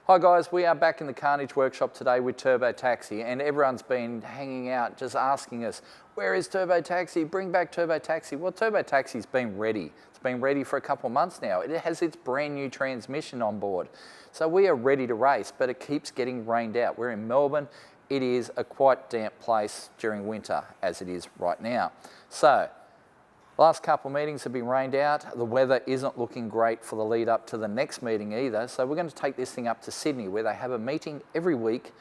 Hi guys, we are back in the Carnage workshop today with Turbo Taxi, and everyone's been hanging out just asking us, where is Turbo Taxi? Bring back Turbo Taxi. Well, Turbo Taxi's been ready. It's been ready for a couple of months now. It has its brand new transmission on board. So we are ready to race, but it keeps getting rained out. We're in Melbourne. It is a quite damp place during winter, as it is right now. So, last couple of meetings have been rained out. The weather isn't looking great for the lead up to the next meeting either. So we're going to take this thing up to Sydney, where they have a meeting every week,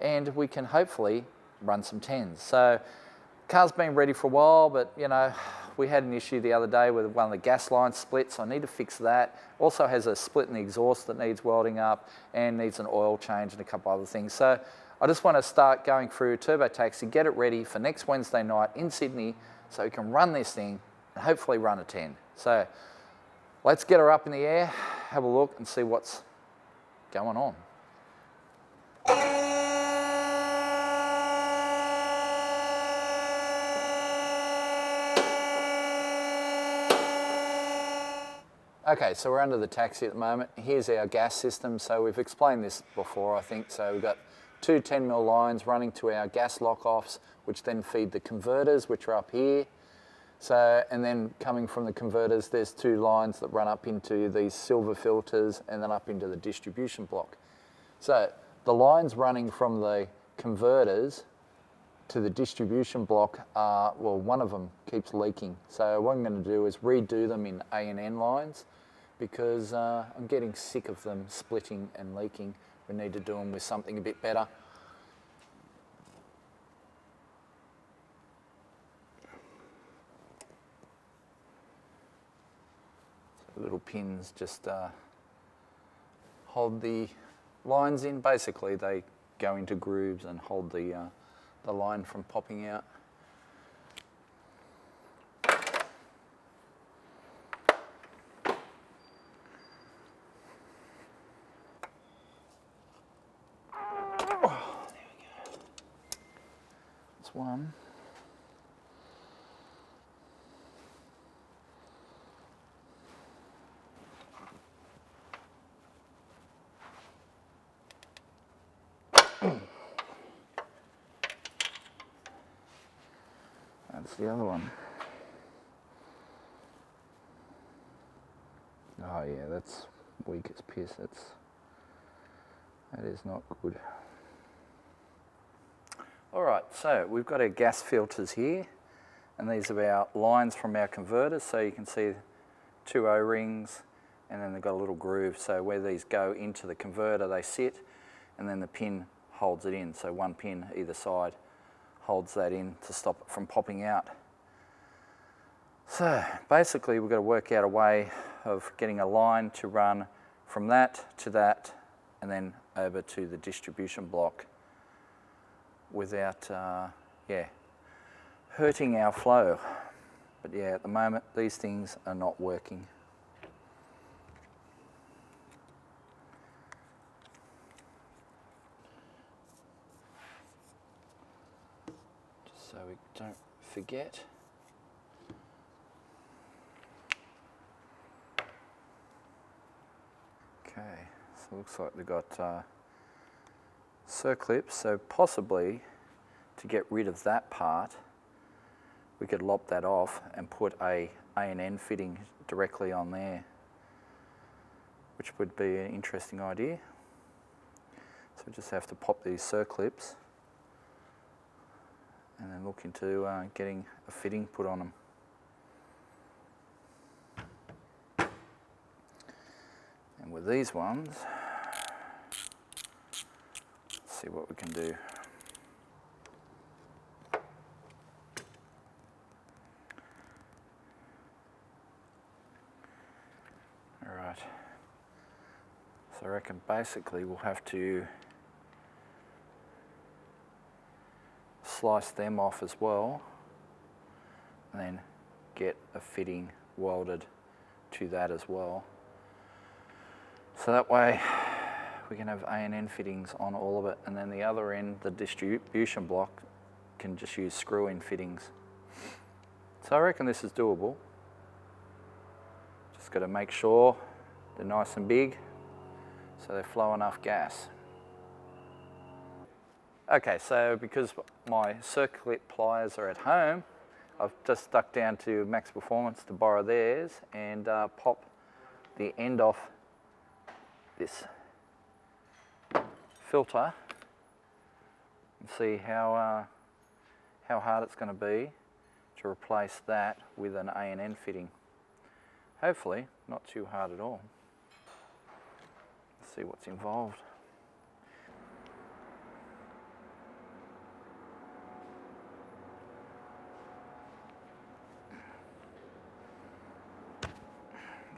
and we can hopefully run some 10s. So car's been ready for a while, but you know, we had an issue the other day with one of the gas lines split, so I need to fix that. Also has a split in the exhaust that needs welding up and needs an oil change and a couple other things. So I just want to start going through Turbo Taxi, get it ready for next Wednesday night in Sydney so we can run this thing and hopefully run a 10. So let's get her up in the air, have a look and see what's going on. Okay, so we're under the taxi at the moment. Here's our gas system. So we've explained this before, I think. So we've got two 10mm lines running to our gas lock-offs, which then feed the converters, which are up here. So, and then coming from the converters, there's two lines that run up into these silver filters and then up into the distribution block. So the lines running from the converters to the distribution block are, well, one of them keeps leaking. So what I'm going to do is redo them in A and N lines because I'm getting sick of them splitting and leaking. We need to do them with something a bit better. So little pins just hold the lines in. Basically, they go into grooves and hold the line from popping out. One. That's the other one. Oh yeah, that's weak as piss. That is not good. Alright, so we've got our gas filters here, and these are our lines from our converters. So you can see two O-rings, and then they've got a little groove. So where these go into the converter, they sit, and then the pin holds it in. So one pin either side holds that in to stop it from popping out. So basically we've got to work out a way of getting a line to run from that to that, and then over to the distribution block, without hurting our flow. But yeah, at the moment these things are not working. Just so we don't forget. Okay, so it looks like they've got circlips, so possibly to get rid of that part we could lop that off and put a A&N fitting directly on there, which would be an interesting idea. So we just have to pop these circlips and then look into getting a fitting put on them. And with these ones, see what we can do. All right. So I reckon basically we'll have to slice them off as well, and then get a fitting welded to that as well. So that way we can have A&N fittings on all of it, and then the other end, the distribution block, can just use screw-in fittings. So I reckon this is doable. Just got to make sure they're nice and big, so so they flow enough gas. Okay, so because my circlip pliers are at home, I've just stuck down to Max Performance to borrow theirs and pop the end off this filter and see how hard it's going to be to replace that with an A&N fitting. Hopefully not too hard at all. Let's see what's involved.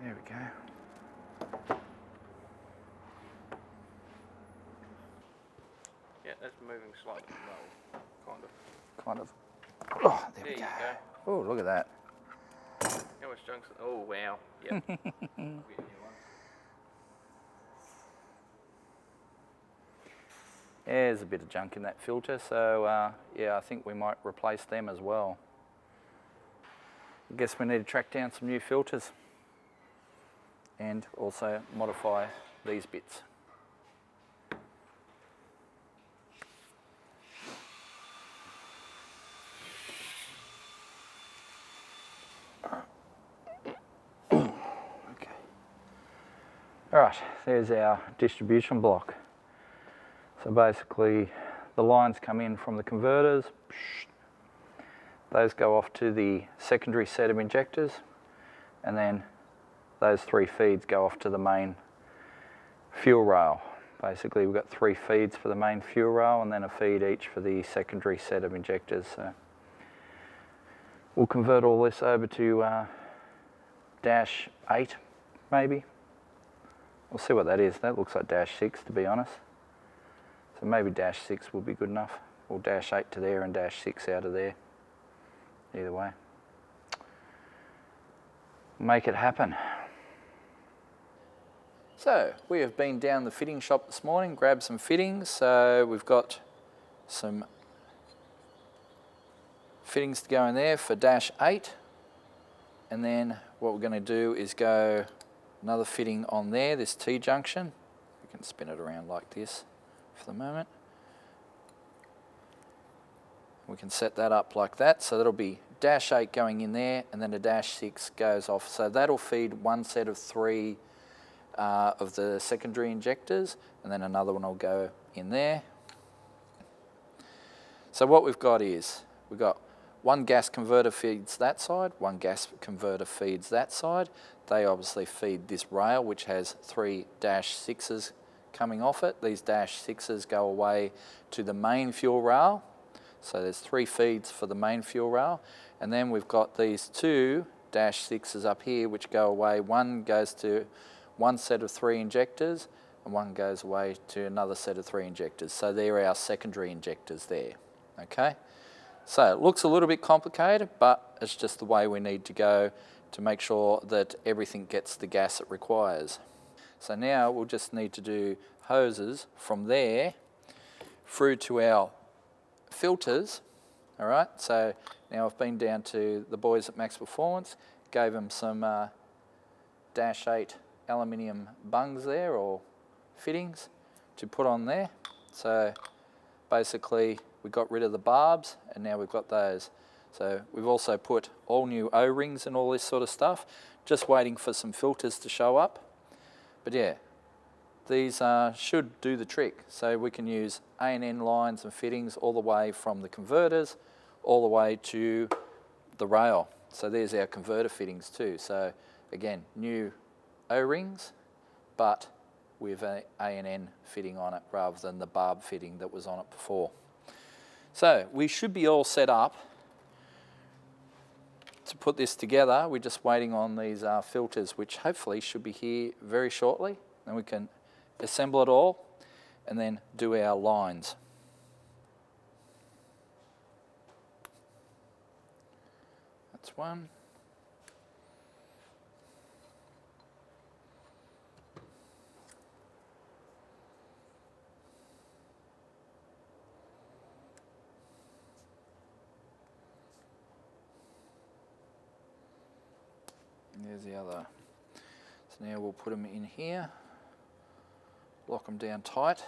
There we go. Yeah, that's moving slightly low, kind of. Kind of. Oh, there we you go. go. Oh, look at that. How much junk's? Oh wow. Yep. There's a bit of junk in that filter, so yeah, I think we might replace them as well. I guess we need to track down some new filters and also modify these bits. Alright, there's our distribution block. So basically the lines come in from the converters, those go off to the secondary set of injectors, and then those 3 feeds go off to the main fuel rail. Basically we've got 3 feeds for the main fuel rail and then a feed each for the secondary set of injectors. So we'll convert all this over to dash 8 maybe. We'll see what that is. That looks like dash 6 to be honest. So maybe dash 6 will be good enough. Or dash 8 to there and dash 6 out of there. Either way. Make it happen. So we have been down the fitting shop this morning, grabbed some fittings. So we've got some fittings to go in there for dash 8. And then what we're going to do is go another fitting on there, this T-junction. We can spin it around like this for the moment. We can set that up like that, so that'll be dash 8 going in there, and then a dash 6 goes off. So that'll feed one set of 3 of the secondary injectors, and then another one will go in there. So what we've got is, we've got one gas converter feeds that side, one gas converter feeds that side. They obviously feed this rail, which has 3 dash 6s coming off it. These dash 6s go away to the main fuel rail. So there's 3 feeds for the main fuel rail. And then we've got these 2 dash 6s up here, which go away. One goes to one set of 3 injectors, and one goes away to another set of 3 injectors. So they're our secondary injectors there, okay? So it looks a little bit complicated, but it's just the way we need to go to make sure that everything gets the gas it requires. So now we'll just need to do hoses from there through to our filters. All right, so now I've been down to the boys at Max Performance, gave them some dash 8 aluminium bungs there, or fittings, to put on there. So basically we got rid of the barbs and now we've got those. So we've also put all new O-rings and all this sort of stuff, just waiting for some filters to show up. But yeah, these should do the trick. So we can use A&N lines and fittings all the way from the converters all the way to the rail. So there's our converter fittings too. So again, new O-rings, but with an A&N fitting on it rather than the barb fitting that was on it before. So we should be all set up to put this together. We're just waiting on these filters, which hopefully should be here very shortly. Then we can assemble it all and then do our lines. That's one. And there's the other. So now we'll put them in here lock them down tight.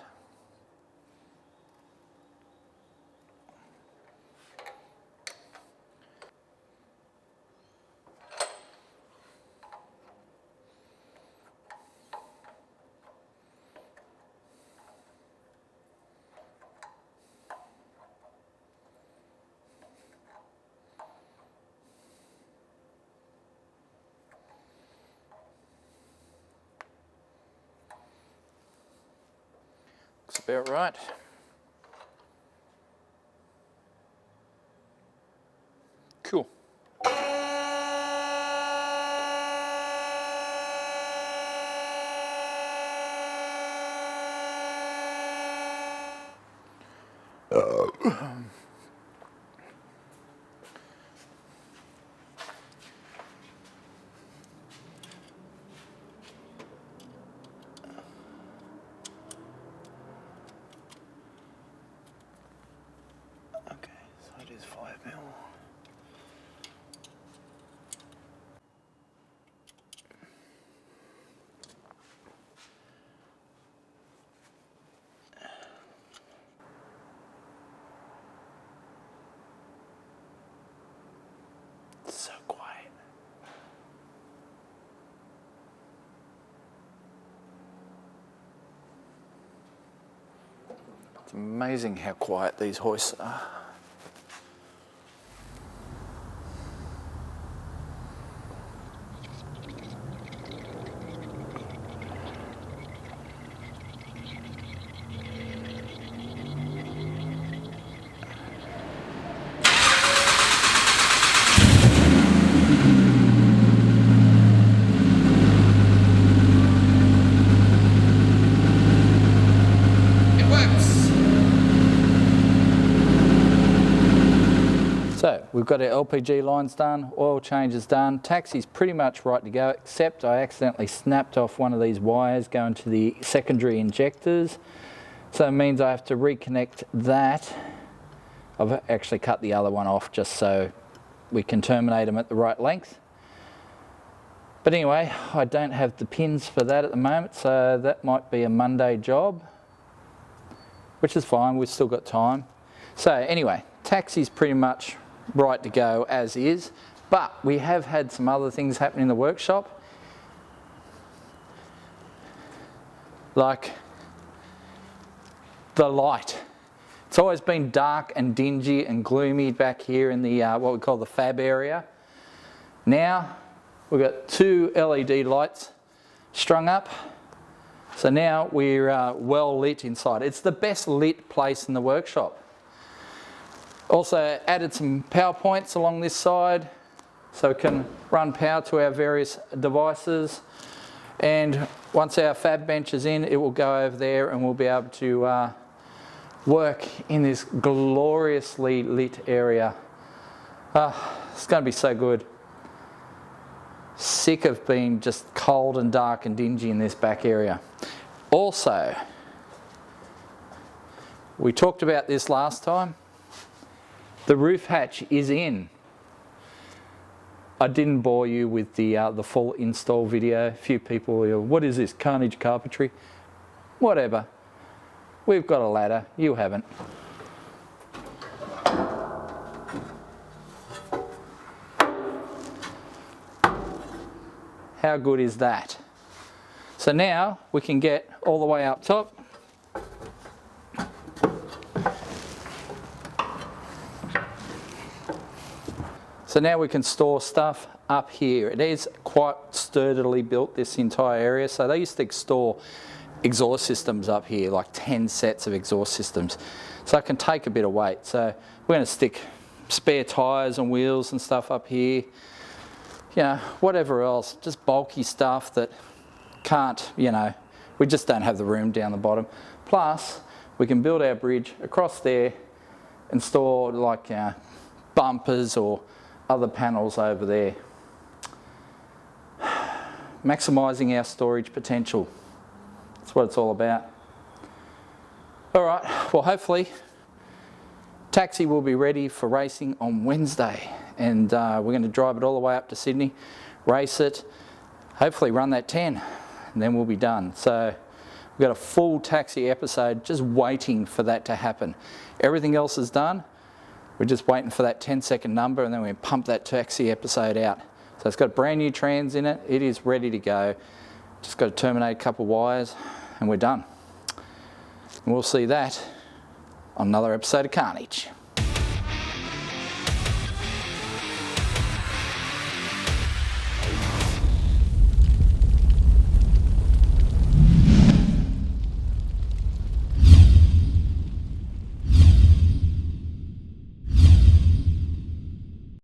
Looks about right. Cool. It is 5mm. It's so quiet. It's amazing how quiet these hoists are. So we've got our LPG lines done, oil changes done, taxi's pretty much right to go, except I accidentally snapped off one of these wires going to the secondary injectors. So it means I have to reconnect that. I've actually cut the other one off just so we can terminate them at the right length. But anyway, I don't have the pins for that at the moment, so that might be a Monday job, which is fine, we've still got time. So anyway, taxi's pretty much right to go as is, but we have had some other things happen in the workshop, like the light. It's always been dark and dingy and gloomy back here in the what we call the fab area. Now we've got 2 LED lights strung up, so now we're well lit inside. It's the best lit place in the workshop. Also added some power points along this side so we can run power to our various devices, and once our fab bench is in, it will go over there and we'll be able to work in this gloriously lit area. It's going to be so good. Sick of being just cold and dark and dingy in this back area. Also, we talked about this last time. The roof hatch is in. I didn't bore you with the full install video. A few people will, what is this, Carnage carpentry? Whatever. We've got a ladder, you haven't. How good is that? So now we can get all the way up top. So now we can store stuff up here. It is quite sturdily built, this entire area. So they used to store exhaust systems up here, like 10 sets of exhaust systems. So it can take a bit of weight. So we're going to stick spare tyres and wheels and stuff up here. You know, whatever else, just bulky stuff that can't, you know, we just don't have the room down the bottom. Plus, we can build our bridge across there and store like bumpers or other panels over there. Maximising our storage potential. That's what it's all about. All right, well hopefully taxi will be ready for racing on Wednesday, and we're going to drive it all the way up to Sydney, race it, hopefully run that 10, and then we'll be done. So We've got a full taxi episode just waiting for that to happen. Everything else is done. We're just waiting for that 10-second number, and then we pump that taxi episode out. So it's got brand new trans in it. It is ready to go. Just got to terminate a couple of wires and we're done. And we'll see that on another episode of Carnage.